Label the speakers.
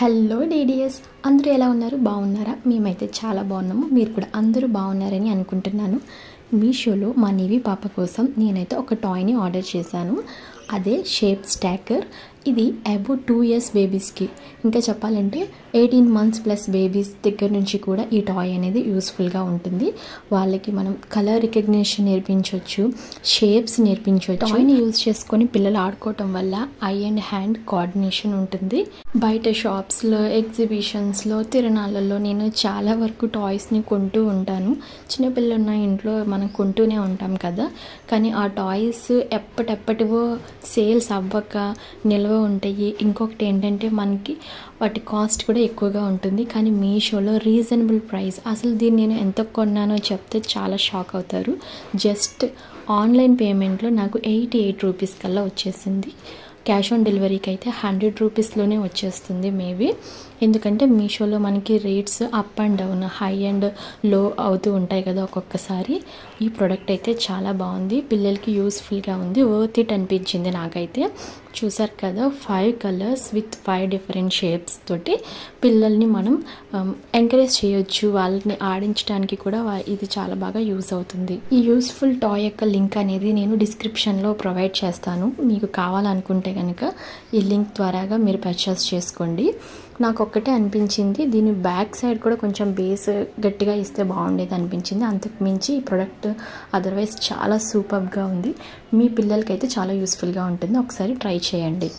Speaker 1: Hello డీడియస్, అందరూ ఎలా ఉన్నారు? బాగున్నారా? మేమైతే చాలా బాగున్నాము. మీరు కూడా అందరూ బాగున్నారని అనుకుంటున్నాను. మీషోలో మా నీవి పాప కోసం నేనైతే ఒక టాయ్ని ఆర్డర్ చేశాను. అదే షేప్ స్టాకర్. ఇది అబౌట్ 2 years బేబీస్కి, ఇంకా చెప్పాలంటే 18 months ప్లస్ బేబీస్ దగ్గర నుంచి కూడా ఈ టాయ్ అనేది యూస్ఫుల్గా ఉంటుంది. వాళ్ళకి మనం కలర్ రికగ్నిషన్ నేర్పించవచ్చు, షేప్స్ నేర్పించవచ్చు. టాయ్ని యూజ్ చేసుకొని పిల్లలు ఆడుకోవటం వల్ల ఐ అండ్ హ్యాండ్ కోఆర్డినేషన్ ఉంటుంది. బయట షాప్స్లో, ఎగ్జిబిషన్స్లో, తిరణాలలో నేను చాలా వరకు టాయ్స్ని కొంటూ ఉంటాను. చిన్నపిల్లలు ఉన్న ఇంట్లో మనం కొంటూనే ఉంటాం కదా, కానీ ఆ టాయ్స్ ఎప్పటివో సేల్స్ అవ్వక నిల్వ ఉంటాయి. ఇంకొకటి ఏంటంటే మనకి వాటి కాస్ట్ కూడా ఎక్కువగా ఉంటుంది. కానీ మీషోలో రీజనబుల్ ప్రైస్. అసలు దీన్ని నేను ఎంత కొన్నానో చెప్తే చాలా షాక్ అవుతారు. జస్ట్ ఆన్లైన్ పేమెంట్లో నాకు 88 రూపీస్ కల్లా వచ్చేసింది. క్యాష్ ఆన్ డెలివరీకి అయితే 100 రూపీస్లోనే వచ్చేస్తుంది మేబీ. ఎందుకంటే మీషోలో మనకి rates up and down, high and లో అవుతూ ఉంటాయి కదా ఒక్కొక్కసారి. ఈ ప్రోడక్ట్ అయితే చాలా బాగుంది, పిల్లలకి యూస్ఫుల్గా ఉంది, వర్త్ ఇట్ అనిపించింది నాకైతే. చూసారు కదా, 5 కలర్స్ విత్ 5 డిఫరెంట్ షేప్స్ తోటి పిల్లల్ని మనం ఎంకరేజ్ చేయొచ్చు. వాళ్ళని ఆడించడానికి కూడా ఇది చాలా బాగా యూజ్ అవుతుంది. ఈ యూస్ఫుల్ టాయ్ యొక్క లింక్ అనేది నేను డిస్క్రిప్షన్లో ప్రొవైడ్ చేస్తాను. మీకు కావాలనుకుంటే కనుక ఈ లింక్ ద్వారాగా మీరు పర్చేస్ చేసుకోండి. నాకు ఒక్కటే అనిపించింది, దీని బ్యాక్ సైడ్ కూడా కొంచెం బేస్ గట్టిగా ఇస్తే బాగుండేది అనిపించింది. అంతకు మించి ఈ ప్రోడక్ట్ అదర్వైజ్ చాలా సూపర్గా ఉంది. మీ పిల్లలకైతే చాలా యూస్ఫుల్గా ఉంటుంది. ఒకసారి ట్రై చేయండి.